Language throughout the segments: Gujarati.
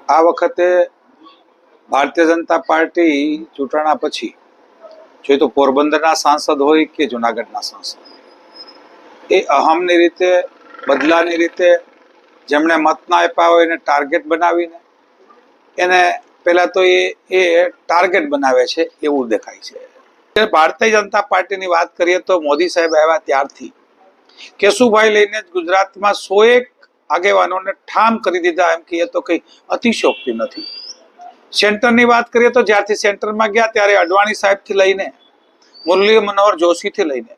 આ વખતે ભારતીય જનતા પાર્ટી ચૂંટણા પછી જોઈએ તો પોરબંદરના સાંસદ હોય કે જુનાગઢના સાંસદ એ અહમની રીતે બદલાની રીતે જેમણે મત ના આપ્યા હોય એને ટાર્ગેટ બનાવીને એને પહેલા તો એ ટાર્ગેટ બનાવે છે એવું દેખાય છે। ભારતીય જનતા પાર્ટીની વાત કરીએ તો મોદી સાહેબ આવ્યા ત્યારથી કેશુભાઈ લઈને ગુજરાતમાં 101 આગેવાનોને ઠામ કરી દીધા, એમ કહીએ તો કઈ અતિશયોક્તિ નથી। સેન્ટરની વાત કરીએ તો જ્યારથી સેન્ટરમાં ગયા ત્યારે અડવાણી સાહેબથી લઈને મુરલી મનોહર જોશીથી લઈને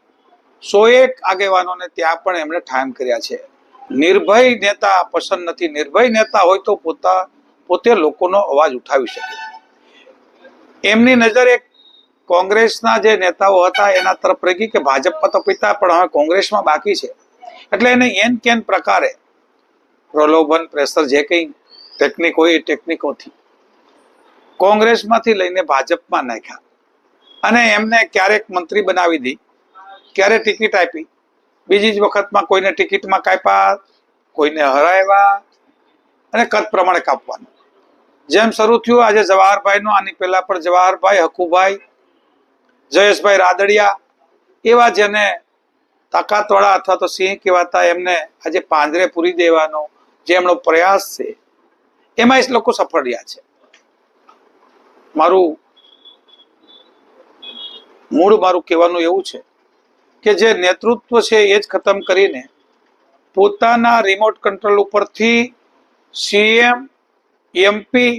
101 આગેવાનોને ત્યાં પણ એમણે ઠામ કર્યા છે। નિર્ભય નેતા પસંદ નથી, નિર્ભય નેતા હોય તો પોતે લોકોનો અવાજ ઉઠાવી શકે। એમની નજર એક કોંગ્રેસના જે નેતાઓ હતા એના તરફ રહી કે ભાજપમાં તો પિતા પણ હવે કોંગ્રેસમાં બાકી છે, એટલે એને એન કેન પ્રકારે પ્રલોભન પ્રેશર જે કંઈ ટેકનિક હોય એ ટેકનિકોથી કોંગ્રેસમાંથી લઈને ભાજપમાં નાખ્યા અને એમને ક્યારેક મંત્રી બનાવી દી, ક્યારે ટિકિટ આપી, બીજી જ વખતમાં કોઈને ટિકિટમાં કાપ્યા, કોઈને હરાવ્યા અને કદ પ્રમાણે કાપવાનું જેમ શરૂ થયું। આજે જવાહરભાઈનો, આની પહેલા પણ જવાહરભાઈ, હકુભાઈ, જયેશભાઈ રાદડિયા એવા જેને તાકાતવાળા અથવા તો સિંહ કહેવાતા એમને આજે પાંજરે પૂરી દેવાનો જે એમનો પ્રયાસ છે એમાં એ લોકો સફળ રહ્યા છે। મારું કહેવાનું એવું છે કે જે નેતૃત્વ છે એ જ ખતમ કરીને પોતાના રિમોટ કંટ્રોલ ઉપરથી સીએમ, એમપી,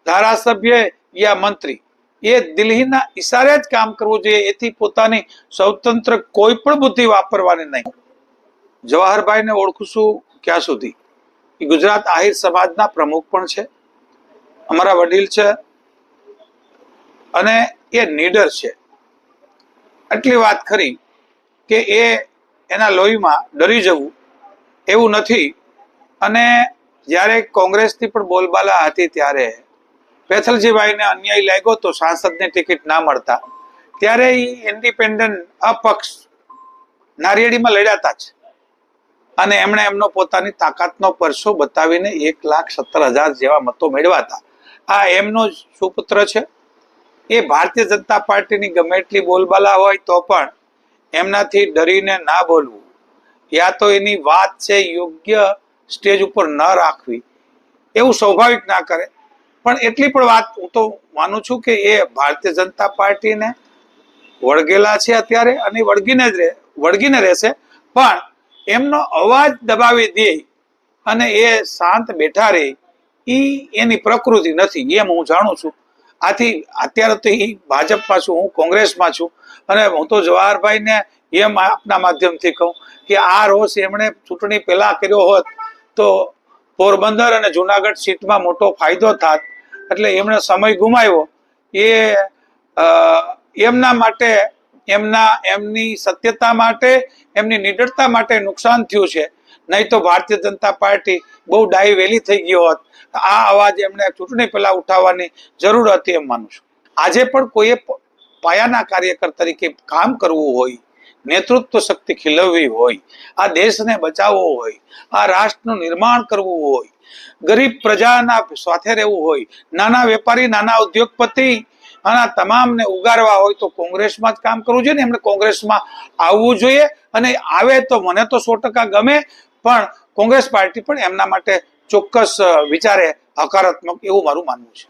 ધારાસભ્ય યા મંત્રી એ દિલ્હીના ઈશારે જ કામ કરવું જોઈએ, એથી પોતાની સ્વતંત્ર કોઈ પણ બુદ્ધિ વાપરવાની નહીં। જવાહરભાઈને ઓળખું છું ક્યાં સુધી, એ ગુજરાત આહિર સમાજના પ્રમુખ પણ છે, અમારા વડીલ છે અને એ નીડર છે। આટલી વાત ખરી કે એના લોહીમાં ડરી જવું એવું નથી। અને જ્યારે કોંગ્રેસથી પણ બોલબાલા હતી ત્યારે પેથલજીભાઈને અન્યાય લાગ્યો તો સાંસદની ટિકિટ ના મળતા ત્યારે એ ઇન્ડિપેન્ડન્ટ અપક્ષ નારિયેળીમાં લડ્યા જ અને એમણે એમનો પોતાની તાકાતનો પરસો બતાવીને 1,17,000 જેવા મતો મેળવ્યા હતા। આ એમનો જ સુપુત્ર છે। એ ભારતીય જનતા પાર્ટીની ગમે એટલી બોલબાલા હોય તો પણ એમનાથી ડરીને ના બોલવું, યા તો એની વાત છે યોગ્ય સ્ટેજ ઉપર ન રાખવી, એવું સ્વાભાવિક ના કરે। પણ એટલી પણ વાત હું તો માનું છું કે એ ભારતીય જનતા પાર્ટીને વળગેલા છે અત્યારે અને વળગીને રહેશે, પણ એમનો અવાજ દબાવી દે અને એ શાંત બેઠા રહે એની પ્રકૃતિ નથી, એમ હું જાણું છું। આથી અત્યારે તો એ ભાજપમાં છું, હું કોંગ્રેસમાં છું અને હું તો જવાહરભાઈને એમ આપના માધ્યમથી કહું કે આ રોષ એમણે ચૂંટણી પહેલા કર્યો હોત તો પોરબંદર અને જુનાગઢ સીટમાં મોટો ફાયદો થાત, એટલે એમણે સમય ગુમાવ્યો એ એમના માટે, એમની સત્યતા માટે, એમની નિડરતા માટે નુકસાન થયું છે। નહીં તો ભારતીય જનતા પાર્ટી બહુ ડાઈ વેલી થઈ ગયો હોત, આ અવાજ એમને ચૂંટણી પહેલા ઉઠાવવાની જરૂર હતી એમ માનું છું। આજે પણ કોઈએ પાયાના કાર્યકર તરીકે કામ કરવું હોય, નેતૃત્વ શક્તિ ખીલવવી હોય, આ દેશને બચાવવો હોય, આ રાષ્ટ્રનું નિર્માણ કરવું હોય, ગરીબ પ્રજાના સાથે રહેવું હોય, નાના વેપારી, નાના ઉદ્યોગપતિ આના તમામને ઉગારવા હોય તો કોંગ્રેસમાં જ કામ કરવું જોઈએ ને એમણે કોંગ્રેસમાં આવવું જોઈએ। અને આવે તો મને તો 100% ગમે, પણ કોંગ્રેસ પાર્ટી પણ એમના માટે ચોક્કસ વિચારે હકારાત્મક એવું મારું માનવું છે।